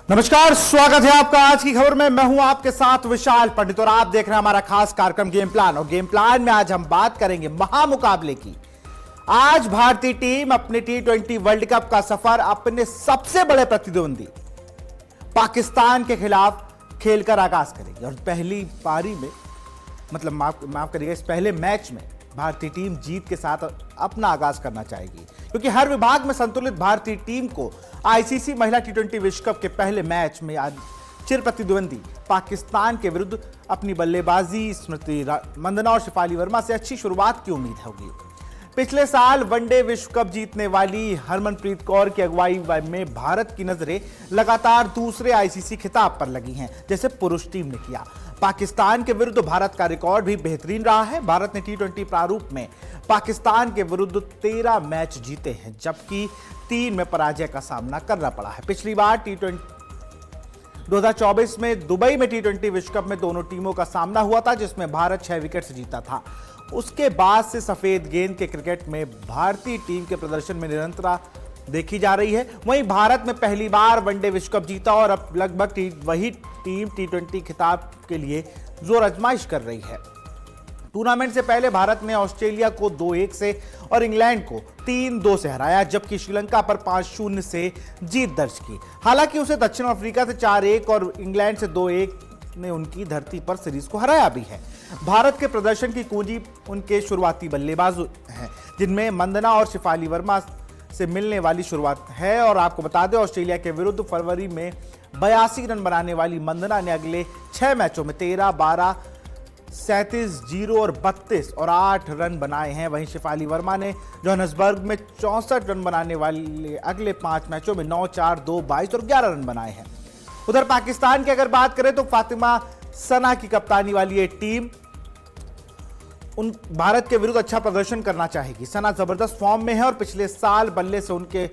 नमस्कार, स्वागत है आपका आज की खबर में। मैं हूं आपके साथ विशाल पंडित और आप देख रहे हैं हमारा खास कार्यक्रम गेम प्लान। और गेम प्लान में आज हम बात करेंगे महामुकाबले की। आज भारतीय टीम अपने T20 वर्ल्ड कप का सफर अपने सबसे बड़े प्रतिद्वंदी पाकिस्तान के खिलाफ खेलकर आगाज करेगी। और पहली पारी में मतलब माफ करिएगा, इस पहले मैच में भारतीय टीम जीत के साथ अपना आगाज करना चाहेगी, क्योंकि हर विभाग में संतुलित भारतीय टीम को आईसीसी महिला T20 विश्व कप के पहले मैच में आज चिर प्रतिद्वंदी पाकिस्तान के विरुद्ध अपनी बल्लेबाजी स्मृति मंदना और शिफाली वर्मा से अच्छी शुरुआत की उम्मीद होगी। पिछले साल वनडे विश्व कप जीतने वाली हरमनप्रीत कौर की अगुवाई में भारत की नजरें लगातार दूसरे आईसीसी खिताब पर लगी हैं, जैसे पुरुष टीम ने किया। पाकिस्तान के विरुद्ध भारत का रिकॉर्ड भी बेहतरीन रहा है। भारत ने T20 प्रारूप में पाकिस्तान के विरुद्ध 13 मैच जीते हैं, जबकि 3 में पराजय का सामना करना पड़ा है। पिछली बार T20 2024 में दुबई में T20 विश्व कप में दोनों टीमों का सामना हुआ था, जिसमें भारत 6 विकेट से जीता था। उसके बाद से सफेद गेंद के क्रिकेट में भारतीय टीम के प्रदर्शन में निरंतरता देखी जा रही है। वहीं भारत में पहली बार वनडे विश्व कप जीता और अब लगभग वही टीम T20 खिताब के लिए जोर आजमाइश कर रही है। टूर्नामेंट से पहले भारत ने ऑस्ट्रेलिया को 2-1 से और इंग्लैंड को 3-2 से हराया, जबकि श्रीलंका पर 5-0 से जीत दर्ज की। हालांकि उसे दक्षिण अफ्रीका से 4-1 और इंग्लैंड से 2-1 ने उनकी धरती पर सीरीज को हराया भी है। भारत के प्रदर्शन की कुंजी उनके शुरुआती बल्लेबाज हैं, जिनमें मंदना और शिफाली वर्मा से मिलने वाली शुरुआत है। और आपको बता दें, ऑस्ट्रेलिया के विरुद्ध फरवरी में 82 रन बनाने वाली मंदना ने अगले 6 मैचों में 13, 12, 37, 0 और 32 और 8 रन बनाए हैं। वहीं शिफाली वर्मा ने जोहान्सबर्ग में 64 रन बनाने वाले अगले 5 मैचों में 9, 4, 2, 22 और 11 रन बनाए हैं। उधर पाकिस्तान की अगर बात करें तो फातिमा सना की कप्तानी वाली ये टीम भारत के विरुद्ध अच्छा प्रदर्शन करना चाहेगी। सना जबरदस्त फॉर्म में है और पिछले साल बल्ले से उनके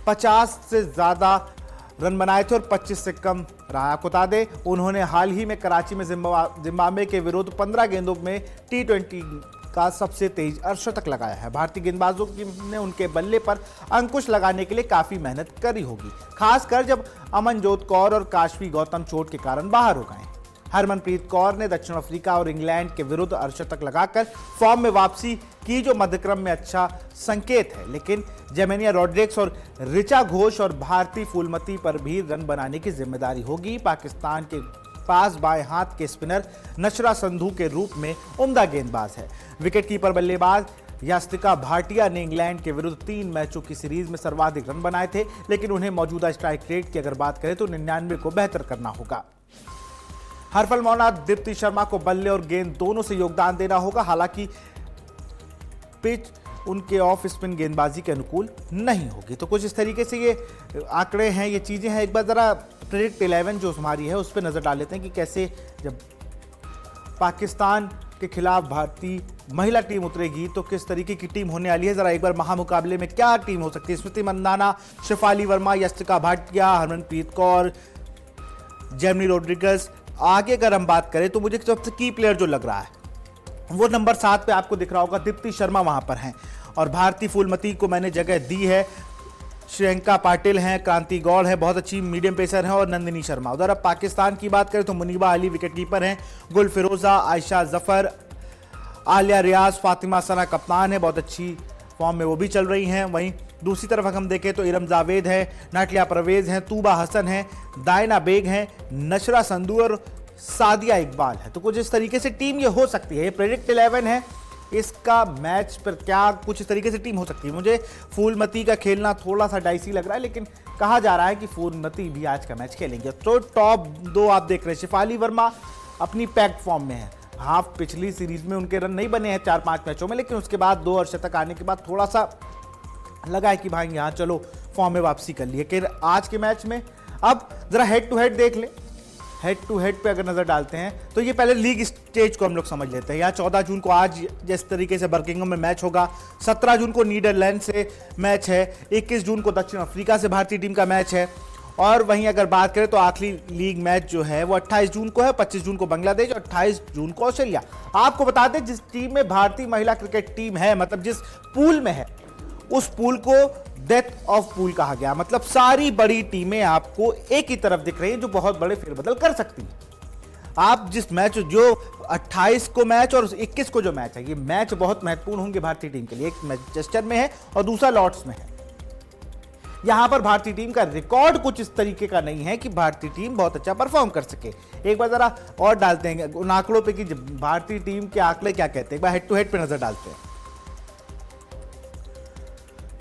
50 से ज्यादा रन बनाए थे और 25 से कम रहा। आपको बता दें, उन्होंने हाल ही में कराची में जिम्बाब्वे के विरुद्ध 15 गेंदों में T20 का सबसे तेज अर्धशतक लगाया है। भारतीय गेंदबाजों ने उनके बल्ले पर अंकुश लगाने के लिए काफी मेहनत करी होगी, खासकर जब अमनजोत कौर और काशवी गौतम चोट के कारण बाहर हो गए। हरमनप्रीत कौर ने दक्षिण अफ्रीका और इंग्लैंड के विरुद्ध अर्धशतक लगाकर फॉर्म में वापसी की, जो मध्यक्रम में अच्छा संकेत है। लेकिन जेमेनिया रॉड्रिक्स और ऋचा घोष और भारती फूलमती पर भी रन बनाने की जिम्मेदारी होगी। पाकिस्तान के पास बाएं हाथ के स्पिनर नशरा संधू के रूप में उम्दा गेंदबाज है। विकेटकीपर बल्लेबाज यास्तिका भाटिया ने इंग्लैंड के विरुद्ध 3 मैचों की सीरीज में सर्वाधिक रन बनाए थे, लेकिन उन्हें मौजूदा स्ट्राइक रेट की अगर बात करें तो 99 को बेहतर करना होगा। हरफलमौला दीप्ति शर्मा को बल्ले और गेंद दोनों से योगदान देना होगा। हालांकि पिच उनके ऑफ स्पिन गेंदबाजी के अनुकूल नहीं होगी। तो कुछ इस तरीके से ये आंकड़े हैं, ये चीजें हैं। एक बार जरा प्रेडिक्ट 11 जो हमारी है उस पर नजर डाल लेते हैं कि कैसे जब पाकिस्तान के खिलाफ भारतीय महिला टीम उतरेगी तो किस तरीके की टीम होने वाली है। जरा एक बार महामुकाबले में क्या टीम हो सकती है। स्मृति मंदाना, शिफाली वर्मा, यास्तिका भाटिया, हरमनप्रीत कौर, जेमिनी रोड्रिगस। आगे अगर हम बात करें तो मुझे सबसे की प्लेयर जो लग रहा है वो नंबर 7 पे आपको दिख रहा होगा, दीप्ति शर्मा वहां पर हैं। और भारती फूलमती को मैंने जगह दी है। श्रियंका पाटिल हैं, क्रांति गौड़ है, बहुत अच्छी मीडियम पेसर हैं, और नंदिनी शर्मा। उधर अब पाकिस्तान की बात करें तो मुनीबा अली विकेटकीपर हैं, गुल फिरोजा, आयशा जफर, आलिया रियाज, फातिमा सना कप्तान है, बहुत अच्छी फॉर्म में वो भी चल रही हैं। वहीं दूसरी तरफ हम देखें तो इरम जावेद है, नाटलिया परवेज हैं, तूबा हसन है, दायना बेग हैं, नशरा संधू और सादिया इकबाल है। तो कुछ इस तरीके से टीम ये हो सकती है। ये प्रेडिक्ट 11 है, इसका मैच पर क्या कुछ इस तरीके से टीम हो सकती है। मुझे फूलमती का खेलना थोड़ा सा डाइसी लग रहा है, लेकिन कहा जा रहा है कि फूलमती भी आज का मैच खेलेंगे। तो टॉप 2 आप देख रहे हैं, शिफाली वर्मा अपनी पैक्ड फॉर्म में है। हाफ पिछली सीरीज में उनके रन नहीं बने हैं 4-5 मैचों में, लेकिन उसके बाद 2 अर्धशतक आने के बाद थोड़ा सा लगा है कि भाई यहाँ चलो फॉर्म में वापसी कर लिए। कि आज के मैच में अब जरा हेड टू हेड देख ले। हेड टू हेड पे अगर नजर डालते हैं तो ये पहले लीग स्टेज को हम लोग समझ लेते हैं। यहाँ 14 जून को आज जिस तरीके से बर्मिंघम में मैच होगा, 17 जून को नीदरलैंड से मैच है, 21 जून को दक्षिण अफ्रीका से भारतीय टीम का मैच है, और वहीं अगर बात करें तो आखिरी लीग मैच जो है वो 28 जून को है, 25 जून को बांग्लादेश और 28 जून को ऑस्ट्रेलिया। आपको बता दें, जिस टीम में भारतीय महिला क्रिकेट टीम है, मतलब जिस पूल में है, उस पूल को डेथ ऑफ पूल कहा गया, मतलब सारी बड़ी टीमें आपको एक ही तरफ दिख रही हैं जो बहुत बड़े फेरबदल कर सकती हैं। आप जिस मैच जो 28 को मैच और 21 को जो मैच है, ये मैच बहुत महत्वपूर्ण होंगे भारतीय टीम के लिए। एक मैनचेस्टर में है और दूसरा लॉर्ड्स में है। यहां पर भारतीय टीम का रिकॉर्ड कुछ इस तरीके का नहीं है कि भारतीय टीम बहुत अच्छा परफॉर्म कर सके। एक बार जरा और डालते हैं उन आंकड़ों पे कि भारतीय टीम के आंकड़े क्या कहते हैं, एक बार हेड टू हेड पे नजर डालते हैं।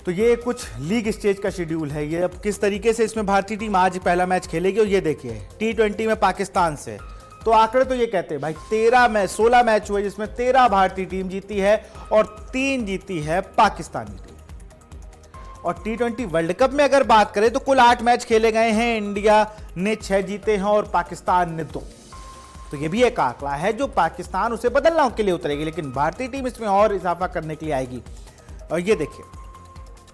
तो ये कुछ लीग स्टेज का शेड्यूल है, ये अब किस तरीके से इसमें भारतीय टीम आज पहला मैच खेलेगी। और ये देखिए T20 में पाकिस्तान से, तो आंकड़े तो ये कहते हैं भाई 16 मैच हुए जिसमें 13 भारतीय टीम जीती है और 3 जीती है पाकिस्तानी टीम। और T20 वर्ल्ड कप में अगर बात करें तो कुल 8 मैच खेले गए हैं, इंडिया ने 6 जीते हैं और पाकिस्तान ने 2। तो ये भी एक आंकड़ा है जो पाकिस्तान उसे बदलने के लिए उतरेगी, लेकिन भारतीय टीम इसमें और इजाफा करने के लिए आएगी। और ये देखिए,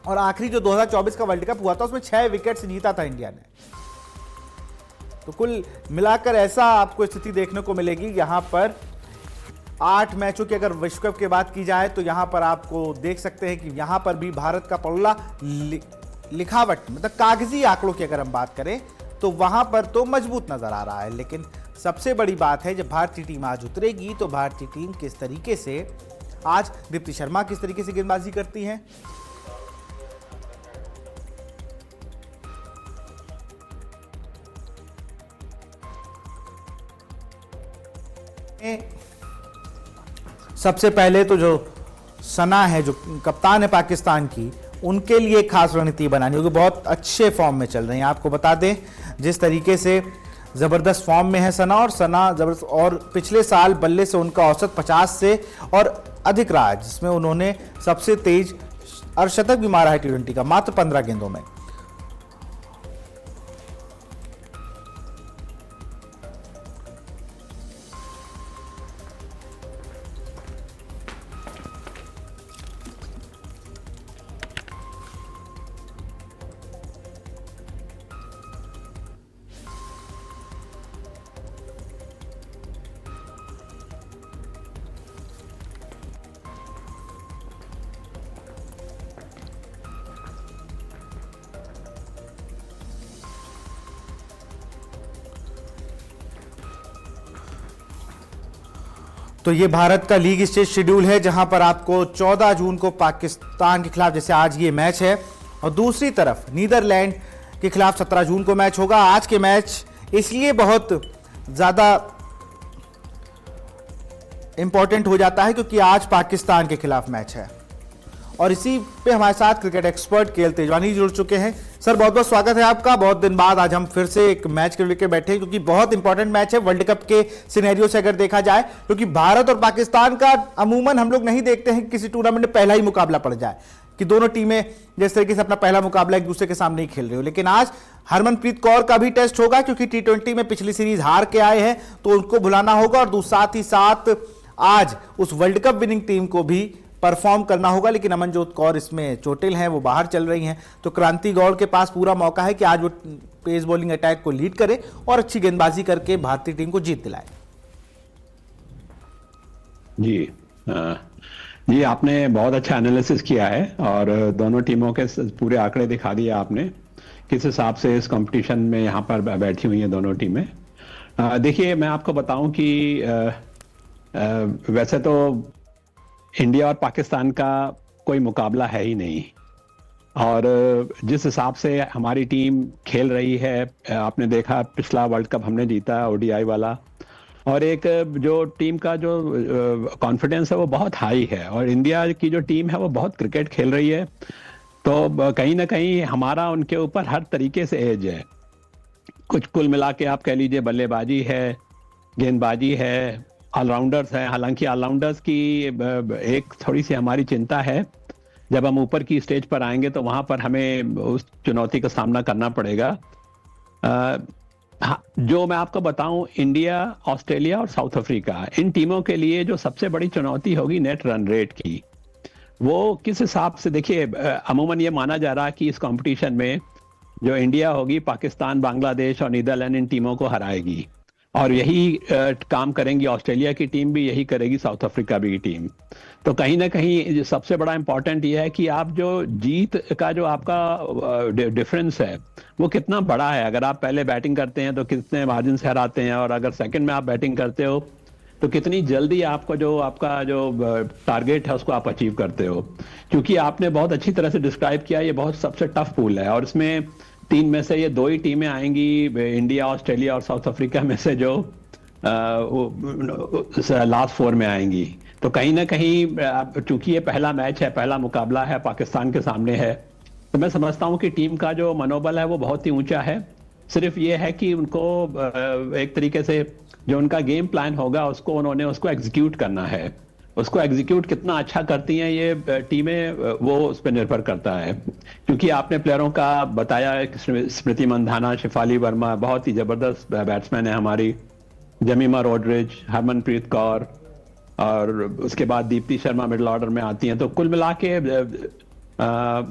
और आखिरी जो 2024 का वर्ल्ड कप हुआ था उसमें 6 विकेट से जीता था इंडिया ने। तो कुल मिलाकर ऐसा आपको स्थिति देखने को मिलेगी। यहां पर 8 मैचों की अगर विश्व कप की बात की जाए तो यहां पर आपको देख सकते हैं कि यहां पर भी भारत का पल्ला लिखावट मतलब कागजी आंकड़ों की अगर हम बात करें तो वहां पर तो मजबूत नजर आ रहा है। लेकिन सबसे बड़ी बात है, जब भारतीय टीम आज उतरेगी तो भारतीय टीम किस तरीके से, आज दीप्ति शर्मा किस तरीके से गेंदबाजी करती हैं, सबसे पहले तो जो सना है, जो कप्तान है पाकिस्तान की, उनके लिए खास रणनीति बनानी होगी। बहुत अच्छे फॉर्म में चल रहे हैं। आपको बता दें जिस तरीके से जबरदस्त फॉर्म में है सना, और सना जबरदस्त, और पिछले साल बल्ले से उनका औसत 50 से और अधिक रहा है, जिसमें उन्होंने सबसे तेज अर्धशतक भी मारा है T20 का, मात्र 15 गेंदों में। तो ये भारत का लीग स्टेज शेड्यूल है, जहां पर आपको 14 जून को पाकिस्तान के खिलाफ, जैसे आज ये मैच है, और दूसरी तरफ नीदरलैंड के खिलाफ 17 जून को मैच होगा। आज के मैच इसलिए बहुत ज़्यादा इंपॉर्टेंट हो जाता है क्योंकि आज पाकिस्तान के खिलाफ मैच है। और इसी पे हमारे साथ क्रिकेट एक्सपर्ट केएल तेजवानी जुड़ चुके हैं। सर, बहुत बहुत स्वागत है आपका। बहुत दिन बाद आज हम फिर से एक मैच के लेकर बैठे हैं, क्योंकि बहुत इंपॉर्टेंट मैच है वर्ल्ड कप के सिनेरियो से अगर देखा जाए, क्योंकि भारत और पाकिस्तान का अमूमन हम लोग नहीं देखते हैं किसी टूर्नामेंट में पहला ही मुकाबला पड़ जाए, कि दोनों टीमें जिस तरीके से अपना पहला मुकाबला एक दूसरे के सामने ही खेल रही हो। लेकिन आज हरमनप्रीत कौर का भी टेस्ट होगा, क्योंकि T20 में पिछली सीरीज हार के आए हैं तो उनको भुलाना होगा, और साथ ही साथ आज उस वर्ल्ड कप विनिंग टीम को भी परफॉर्म करना होगा। लेकिन अमनजोत कौर इसमें चोटिल हैं, वो बाहर चल रही हैं, तो क्रांति गौड़ के पास पूरा मौका है कि आज वो पेस बॉलिंग अटैक को लीड करे और अच्छी गेंदबाजी करके भारतीय टीम को जीत दिलाए। जी, आपने बहुत अच्छा एनालिसिस किया है और दोनों टीमों के पूरे आंकड़े दिखा दिए आपने, किस हिसाब से इस कंपटीशन में यहाँ पर बैठी हुई हैं दोनों टीमें। देखिए, मैं आपको बताऊं कि वैसे तो इंडिया और पाकिस्तान का कोई मुकाबला है ही नहीं, और जिस हिसाब से हमारी टीम खेल रही है, आपने देखा पिछला वर्ल्ड कप हमने जीता ODI वाला, और एक जो टीम का जो कॉन्फिडेंस है वो बहुत हाई है, और इंडिया की जो टीम है वो बहुत क्रिकेट खेल रही है। तो कहीं ना कहीं हमारा उनके ऊपर हर तरीके से एज है। कुछ कुल मिला के आप कह लीजिए बल्लेबाजी है, गेंदबाजी है, ऑलराउंडर्स हैं। हालांकि ऑलराउंडर्स की एक थोड़ी सी हमारी चिंता है, जब हम ऊपर की स्टेज पर आएंगे तो वहां पर हमें उस चुनौती का सामना करना पड़ेगा। जो मैं आपको बताऊं, इंडिया, ऑस्ट्रेलिया और साउथ अफ्रीका, इन टीमों के लिए जो सबसे बड़ी चुनौती होगी नेट रन रेट की, वो किस हिसाब से, देखिए अमूमन ये माना जा रहा है कि इस कंपटीशन में जो इंडिया होगी, पाकिस्तान, बांग्लादेश और नीदरलैंड इन टीमों को हराएगी। और यही काम करेंगी ऑस्ट्रेलिया की टीम भी, यही करेगी साउथ अफ्रीका की टीम। तो कहीं ना कहीं जो सबसे बड़ा इंपॉर्टेंट ये है कि आप जो जीत का जो आपका डिफरेंस है वो कितना बड़ा है। अगर आप पहले बैटिंग करते हैं तो कितने मार्जिन से हराते हैं, और अगर सेकंड में आप बैटिंग करते हो तो कितनी जल्दी आपको जो आपका जो टारगेट है उसको आप अचीव करते हो। क्योंकि आपने बहुत अच्छी तरह से डिस्क्राइब किया, ये बहुत सबसे टफ पूल है, और इसमें तीन में से ये दो ही टीमें आएंगी, इंडिया, ऑस्ट्रेलिया और साउथ अफ्रीका में से जो लास्ट फोर में आएंगी। तो कहीं ना कहीं चूंकि ये पहला मैच है, पहला मुकाबला है, पाकिस्तान के सामने है, तो मैं समझता हूं कि टीम का जो मनोबल है वो बहुत ही ऊंचा है। सिर्फ ये है कि उनको एक तरीके से जो उनका गेम प्लान होगा उसको उन्होंने उसको एग्जीक्यूट करना है। उसको एग्जीक्यूट कितना अच्छा करती हैं ये टीमें, वो उस पर निर्भर करता है। क्योंकि आपने प्लेयरों का बताया, स्मृति मंधाना, शिफाली वर्मा बहुत ही जबरदस्त बैट्समैन है हमारी, जमीमा रोड्रिज, हरमनप्रीत कौर, और उसके बाद दीप्ति शर्मा मिडिल ऑर्डर में आती हैं। तो कुल मिला के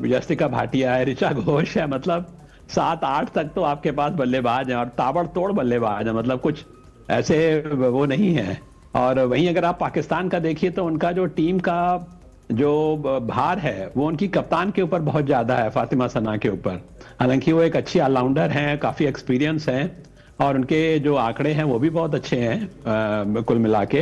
जस्टिका भाटिया है, ऋचा घोष है, मतलब 7-8 तक तो आपके पास बल्लेबाज हैं, और ताबड़तोड़ बल्लेबाज हैं, मतलब कुछ ऐसे वो नहीं है। और वहीं अगर आप पाकिस्तान का देखिए तो उनका जो टीम का जो भार है वो उनकी कप्तान के ऊपर बहुत ज्यादा है, फातिमा सना के ऊपर। हालांकि वो एक अच्छी ऑलराउंडर हैं, काफी एक्सपीरियंस हैं, और उनके जो आंकड़े हैं वो भी बहुत अच्छे हैं कुल मिला के।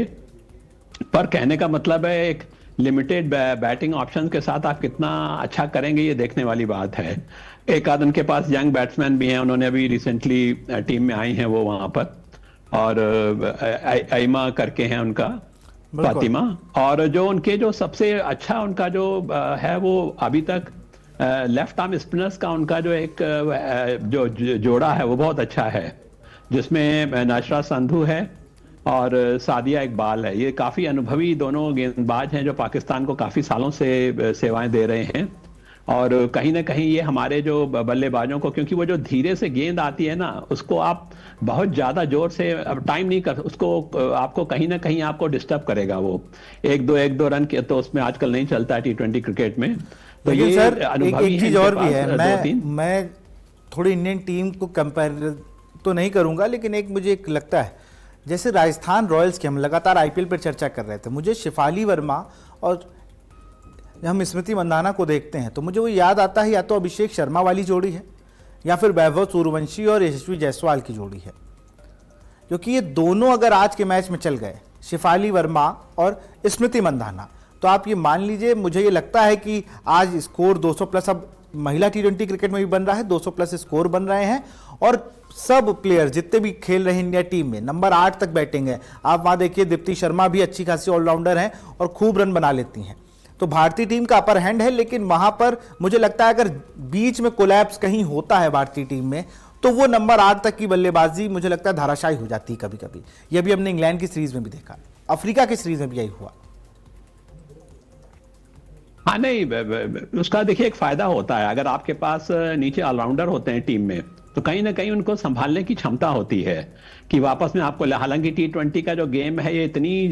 पर कहने का मतलब है एक लिमिटेड बैटिंग ऑप्शन के साथ आप कितना अच्छा करेंगे ये देखने वाली बात है। एक आध उनके पास यंग बैट्समैन भी हैं, उन्होंने अभी रिसेंटली टीम में आई हैं वो वहां पर, और आइमा करके हैं उनका, फातिमा। और जो उनके जो सबसे अच्छा उनका जो है वो अभी तक लेफ्ट आर्म स्पिनर्स का उनका जो एक जो जोड़ा है वो बहुत अच्छा है, जिसमें नाशरा संधू है और सादिया इकबाल है। ये काफी अनुभवी दोनों गेंदबाज हैं जो पाकिस्तान को काफी सालों से सेवाएं दे रहे हैं। और कहीं ना कहीं ये हमारे जो बल्लेबाजों को, क्योंकि वो जो धीरे से गेंद आती है ना उसको आप बहुत ज्यादा जोर से अब टाइम नहीं कर, उसको आपको कहीं ना कहीं आपको डिस्टर्ब करेगा वो। एक दो रन के तो उसमें आजकल नहीं चलता है टी20 क्रिकेट में। तो लेकिन ये सर अनुभवी एक चीज और भी है, है। मैं थोड़ी इंडियन टीम को कंपेयर तो नहीं करूंगा, लेकिन एक मुझे एक लगता है, जैसे राजस्थान रॉयल्स की हम लगातार आईपीएल पर चर्चा कर रहे थे, मुझे शिफाली वर्मा और हम स्मृति मंधाना को देखते हैं तो मुझे वो याद आता है, या तो अभिषेक शर्मा वाली जोड़ी है या फिर वैभव सूर्यवंशी और यशस्वी जायसवाल की जोड़ी है। क्योंकि ये दोनों अगर आज के मैच में चल गए, शिफाली वर्मा और स्मृति मंधाना, तो आप ये मान लीजिए, मुझे ये लगता है कि आज स्कोर 200 प्लस, अब महिला टी20 क्रिकेट में भी बन रहा है, 200 प्लस स्कोर बन रहे हैं, और सब प्लेयर जितने भी खेल रहे हैं इंडिया टीम में नंबर 8 तक बैटिंग है। आप वहां देखिए दीप्ति शर्मा भी अच्छी खासी ऑलराउंडर हैं और खूब रन बना लेती हैं। तो भारतीय टीम का अपर हैंड है, लेकिन वहां पर मुझे लगता है अगर बीच में कोलैप्स कहीं होता है भारतीय टीम में, तो वो नंबर 8 तक की बल्लेबाजी मुझे लगता है धाराशायी हो जाती है कभी कभी। ये भी हमने इंग्लैंड की सीरीज में भी देखा, अफ्रीका की सीरीज में भी यही हुआ। हाँ नहीं, उसका देखिए एक फायदा होता है, अगर आपके पास नीचे ऑलराउंडर होते हैं टीम में तो कहीं ना कहीं उनको संभालने की क्षमता होती है कि वापस में आपको, हालांकि टी20 का जो गेम है ये इतनी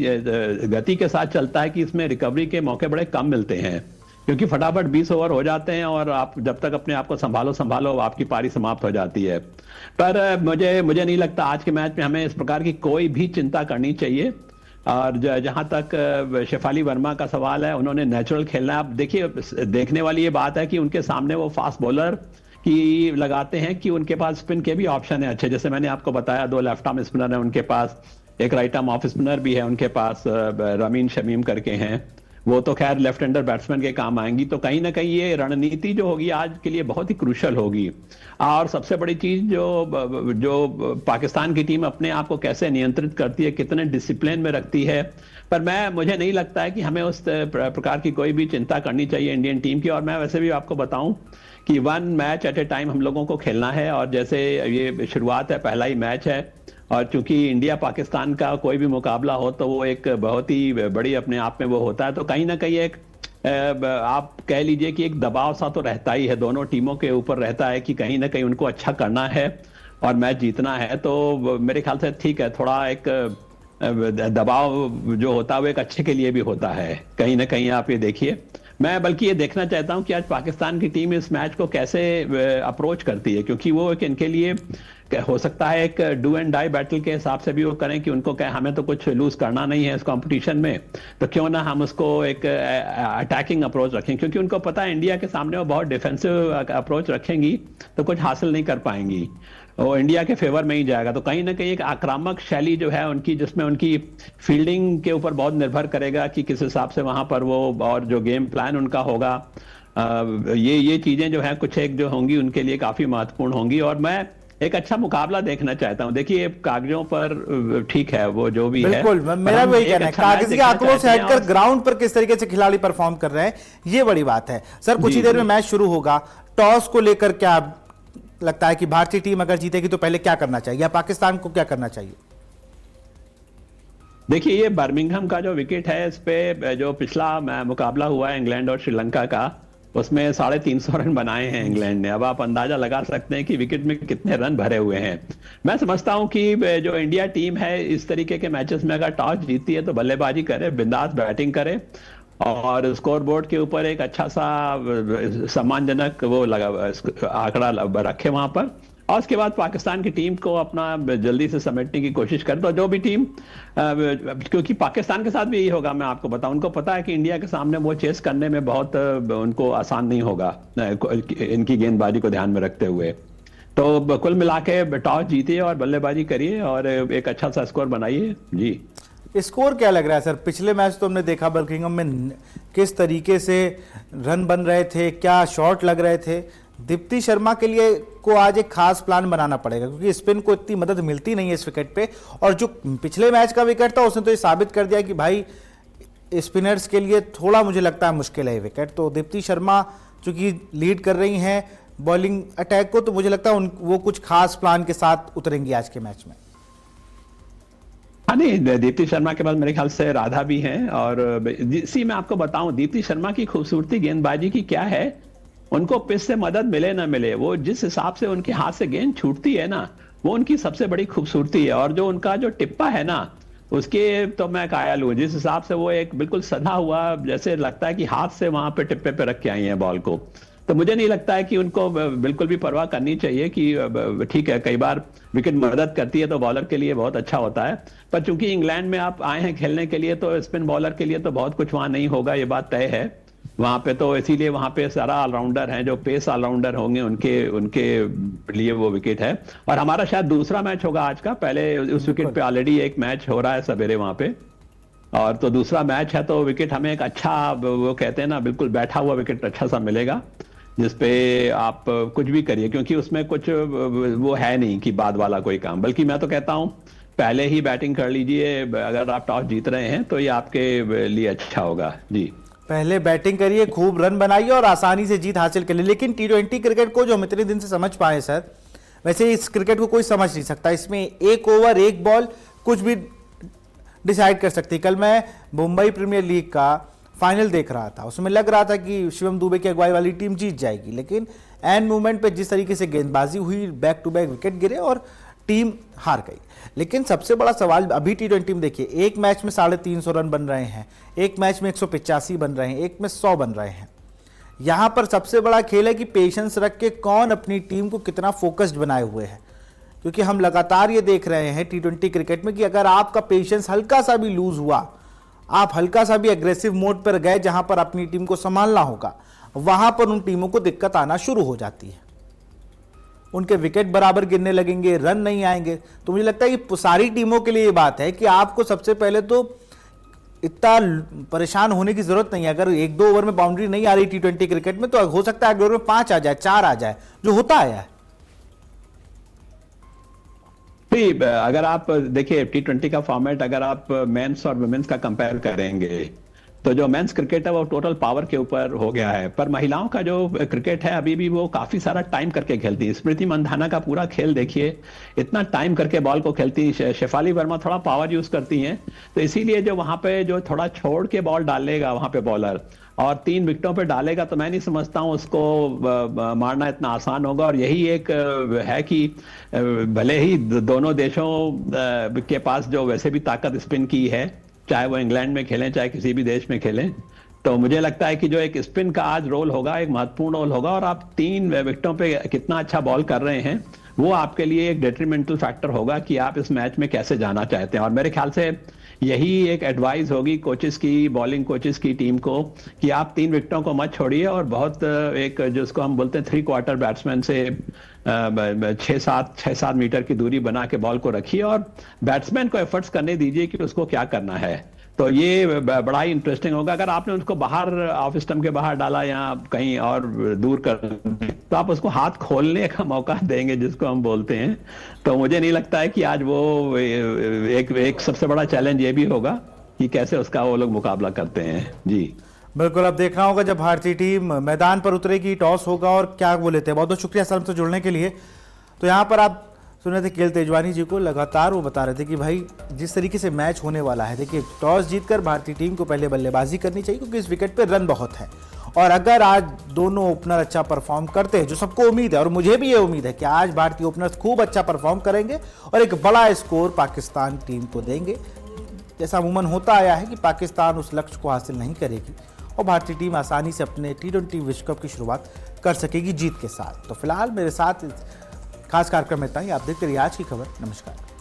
गति के साथ चलता है कि इसमें रिकवरी के मौके बड़े कम मिलते हैं, क्योंकि फटाफट 20 ओवर हो जाते हैं और आप जब तक अपने आप को संभालो आपकी पारी समाप्त हो जाती है। पर मुझे नहीं लगता आज के मैच में हमें इस प्रकार की कोई भी चिंता करनी चाहिए। और जहां तक शेफाली वर्मा का सवाल है, उन्होंने नेचुरल खेलना है। आप देखिए, देखने वाली ये बात है कि उनके सामने वो फास्ट बॉलर की लगाते हैं कि उनके पास स्पिन के भी ऑप्शन है अच्छे, जैसे मैंने आपको बताया 2 लेफ्ट आर्म स्पिनर है उनके पास, एक राइट आर्म ऑफ स्पिनर भी है उनके पास, रमीन शमीम करके हैं, वो तो खैर लेफ्ट हैंडर बैट्समैन के काम आएंगी। तो कहीं ना कहीं ये रणनीति जो होगी आज के लिए बहुत ही क्रूशल होगी। और सबसे बड़ी चीज जो पाकिस्तान की टीम अपने आप को कैसे नियंत्रित करती है, कितने डिसिप्लिन में रखती है, पर मुझे नहीं लगता है कि हमें उस प्रकार की कोई भी चिंता करनी चाहिए इंडियन टीम की। और मैं वैसे भी आपको बताऊं कि 1 मैच एट ए टाइम हम लोगों को खेलना है, और जैसे ये शुरुआत है, पहला ही मैच है, और चूंकि इंडिया पाकिस्तान का कोई भी मुकाबला हो तो वो एक बहुत ही बड़ी अपने आप में वो होता है, तो कहीं ना कहीं एक आप कह लीजिए कि एक दबाव सा तो रहता ही है, दोनों टीमों के ऊपर रहता है कि कहीं ना कहीं उनको अच्छा करना है और मैच जीतना है। तो मेरे ख्याल से ठीक है, थोड़ा एक दबाव जो होता है वो एक अच्छे के लिए भी होता है कहीं ना कहीं। आप ये देखिए, मैं बल्कि ये देखना चाहता हूं कि आज पाकिस्तान की टीम इस मैच को कैसे अप्रोच करती है, क्योंकि वो एक इनके लिए हो सकता है एक डू एंड डाई बैटल के हिसाब से भी वो करें कि उनको कहें हमें तो कुछ लूज करना नहीं है इस कंपटीशन में, तो क्यों ना हम उसको एक अटैकिंग अप्रोच रखें, क्योंकि उनको पता है इंडिया के सामने वो बहुत डिफेंसिव अप्रोच रखेंगी तो कुछ हासिल नहीं कर पाएंगी, वो इंडिया के फेवर में ही जाएगा। तो कहीं ना कहीं एक आक्रामक शैली जो है उनकी, जिसमें उनकी फील्डिंग के ऊपर बहुत निर्भर करेगा कि किस हिसाब से वहां पर वो, और जो गेम प्लान उनका होगा, ये चीजें जो है कुछ एक जो होंगी उनके लिए काफी महत्वपूर्ण होंगी। और मैं एक अच्छा मुकाबला देखना चाहता हूं। देखिए कागजों पर ठीक है वो जो भी है, बिल्कुल मेरा भी वही कहना है, कागजी आंकड़ों से हटकर ग्राउंड पर किस तरीके से खिलाड़ी परफॉर्म कर रहे हैं ये बड़ी बात है। सर कुछ ही देर में मैच शुरू होगा, टॉस को लेकर क्या लगता है कि भारतीय टीम अगर जीतेगी तो पहले क्या करना चाहिए या पाकिस्तान को क्या करना चाहिए? देखिए ये बर्मिंघम का जो विकेट है, इस पे जो पिछला मुकाबला हुआ है इंग्लैंड और श्रीलंका का, उसमें 350 रन बनाए हैं इंग्लैंड ने। अब आप अंदाजा लगा सकते हैं कि विकेट में कितने रन भरे हुए हैं। मैं समझता हूं कि जो इंडिया टीम है इस तरीके के मैचेस में अगर टॉस जीतती है तो बल्लेबाजी करे, बिंदास बैटिंग करे और स्कोर बोर्ड के ऊपर एक अच्छा सा सम्मानजनक वो आंकड़ा रखे वहां पर, और उसके बाद पाकिस्तान की टीम को अपना जल्दी से समेटने की कोशिश करे। तो जो भी टीम, क्योंकि पाकिस्तान के साथ भी यही होगा, मैं आपको बताऊं, उनको पता है कि इंडिया के सामने वो चेस करने में बहुत उनको आसान नहीं होगा इनकी गेंदबाजी को ध्यान में रखते हुए। तो कुल मिला के टॉस जीतिए और बल्लेबाजी करिए और एक अच्छा सा स्कोर बनाइए। जी स्कोर क्या लग रहा है सर? पिछले मैच तो हमने देखा बर्मिंघम में किस तरीके से रन बन रहे थे, क्या शॉट लग रहे थे। दीप्ति शर्मा के लिए को आज एक खास प्लान बनाना पड़ेगा क्योंकि स्पिन को इतनी मदद मिलती नहीं है इस विकेट पे, और जो पिछले मैच का विकेट था उसने तो ये साबित कर दिया कि भाई स्पिनर्स के लिए थोड़ा मुझे लगता है मुश्किल है ये विकेट। तो दीप्ति शर्मा चूंकि लीड कर रही हैं बॉलिंग अटैक को, तो मुझे लगता है वो कुछ खास प्लान के साथ उतरेंगी आज के मैच में। हाँ नहीं, दीप्ति शर्मा के बाद मेरे ख्याल से राधा भी हैं। और इसी मैं आपको बताऊं दीप्ति शर्मा की खूबसूरती गेंदबाजी की क्या है, उनको पिच से मदद मिले ना मिले, वो जिस हिसाब से उनके हाथ से गेंद छूटती है ना, वो उनकी सबसे बड़ी खूबसूरती है। और जो उनका जो टिप्पा है ना, उसके तो मैं कायल हूं, जिस हिसाब से वो एक बिल्कुल सधा हुआ, जैसे लगता है कि हाथ से वहां पे टिप्पे पे रख के आई हैं बॉल को। तो मुझे नहीं लगता है कि उनको बिल्कुल भी परवाह करनी चाहिए कि ठीक है कई बार विकेट मदद करती है तो बॉलर के लिए बहुत अच्छा होता है, पर चूंकि इंग्लैंड में आप आए हैं खेलने के लिए तो स्पिन बॉलर के लिए तो बहुत कुछ वहां नहीं होगा, ये बात तय है वहां पे। तो इसीलिए वहां पे सारा ऑलराउंडर हैं, जो पेस ऑलराउंडर होंगे उनके लिए वो विकेट है। और हमारा शायद दूसरा मैच होगा आज का, पहले उस विकेट पे ऑलरेडी एक मैच हो रहा है सवेरे वहां पे, और तो दूसरा मैच है तो विकेट हमें एक अच्छा, वो कहते हैं ना, बिल्कुल बैठा हुआ विकेट अच्छा सा मिलेगा जिसपे आप कुछ भी करिए, क्योंकि उसमें कुछ वो है नहीं कि बाद वाला कोई काम, बल्कि मैं तो कहता हूं पहले ही बैटिंग कर लीजिए। अगर आप टॉस जीत रहे हैं तो ये आपके लिए अच्छा होगा। जी पहले बैटिंग करिए, खूब रन बनाइए और आसानी से जीत हासिल करिए। लेकिन T20 क्रिकेट को जो हम इतने दिन से समझ पाए सर, वैसे इस क्रिकेट को कोई समझ नहीं सकता। इसमें एक ओवर एक बॉल कुछ भी डिसाइड कर सकती। कल मैं मुंबई प्रीमियर लीग का फाइनल देख रहा था, उसमें लग रहा था कि शिवम दुबे की अगुवाई वाली टीम जीत जाएगी, लेकिन एंड मूवमेंट पे जिस तरीके से गेंदबाजी हुई, बैक टू बैक विकेट गिरे और टीम हार गई। लेकिन सबसे बड़ा सवाल अभी T20 में देखिए, एक मैच में 350 रन बन रहे हैं, एक मैच में 185 बन रहे हैं, एक में 100 बन रहे हैं। यहां पर सबसे बड़ा खेल है कि पेशेंस रख के कौन अपनी टीम को कितना फोकस्ड बनाए हुए है, क्योंकि हम लगातार ये देख रहे हैं T20 क्रिकेट में कि अगर आपका पेशेंस हल्का सा भी लूज हुआ, आप हल्का सा भी एग्रेसिव मोड पर गए जहां पर अपनी टीम को संभालना होगा, वहां पर उन टीमों को दिक्कत आना शुरू हो जाती है। उनके विकेट बराबर गिरने लगेंगे, रन नहीं आएंगे। तो मुझे लगता है कि सारी टीमों के लिए ये बात है कि आपको सबसे पहले तो इतना परेशान होने की जरूरत नहीं है। अगर 1-2 ओवर में बाउंड्री नहीं आ रही T20 क्रिकेट में, तो हो सकता है अगले ओवर में 5 आ जाए, 4 आ जाए, जो होता है। अगर आप देखिए T20 का फॉर्मेट, अगर आप मेंस और वुमेन्स का कंपेयर करेंगे तो जो मेंस क्रिकेट है वो टोटल पावर के ऊपर हो गया है, पर महिलाओं का जो क्रिकेट है अभी भी वो काफी सारा टाइम करके खेलती है। स्मृति मंधाना का पूरा खेल देखिए, इतना टाइम करके बॉल को खेलती है। शेफाली वर्मा थोड़ा पावर यूज करती हैं, तो इसीलिए जो वहां पे जो थोड़ा छोड़ के बॉल डालेगा वहां पे बॉलर और 3 विकेटों पे डालेगा, तो मैं नहीं समझता हूं उसको मारना इतना आसान होगा। और यही एक है कि भले ही दोनों देशों के पास जो वैसे भी ताकत स्पिन की है, चाहे वो इंग्लैंड में खेलें चाहे किसी भी देश में खेलें, तो मुझे लगता है कि जो एक स्पिन का आज रोल होगा, एक महत्वपूर्ण रोल होगा। और आप 3 विकेटों पे कितना अच्छा बॉल कर रहे हैं, वो आपके लिए एक डेट्रीमेंटल फैक्टर होगा कि आप इस मैच में कैसे जाना चाहते हैं। और मेरे ख्याल से यही एक एडवाइस होगी कोचेस की, बॉलिंग कोचेस की टीम को, कि आप 3 विकेटों को मत छोड़िए और बहुत एक जिसको हम बोलते हैं 3/4 बैट्समैन से 6-7 मीटर की दूरी बना के बॉल को रखिए और बैट्समैन को एफर्ट्स करने दीजिए कि उसको क्या करना है। तो ये बड़ा ही इंटरेस्टिंग होगा। अगर आपने उसको बाहर ऑफ स्टंप के बाहर डाला या कहीं और दूर कर, तो आप उसको हाथ खोलने का मौका देंगे जिसको हम बोलते हैं। तो मुझे नहीं लगता है कि आज वो एक सबसे बड़ा चैलेंज ये भी होगा कि कैसे उसका वो लोग मुकाबला करते हैं। जी बिल्कुल, अब देखना होगा जब भारतीय टीम मैदान पर उतरेगी, टॉस होगा और क्या वो लेते हैं। बहुत बहुत शुक्रिया सर हमसे जुड़ने के लिए। तो यहाँ पर आप सुन रहे थे केएल तेजवानी जी को, लगातार वो बता रहे थे कि भाई जिस तरीके से मैच होने वाला है, देखिए टॉस जीतकर भारतीय टीम को पहले बल्लेबाजी करनी चाहिए क्योंकि इस विकेट पे रन बहुत है। और अगर आज दोनों ओपनर अच्छा परफॉर्म करते हैं, जो सबको उम्मीद है और मुझे भी ये उम्मीद है कि आज भारतीय ओपनर्स खूब अच्छा परफॉर्म करेंगे और एक बड़ा स्कोर पाकिस्तान टीम को देंगे, जैसा अमूमन होता आया है कि पाकिस्तान उस लक्ष्य को हासिल नहीं करेगी और भारतीय टीम आसानी से अपने T20 विश्व कप की शुरुआत कर सकेगी जीत के साथ। तो फिलहाल मेरे साथ खास कार्यक्रम में इतना ही। आप देखते रहिए आज की खबर। नमस्कार।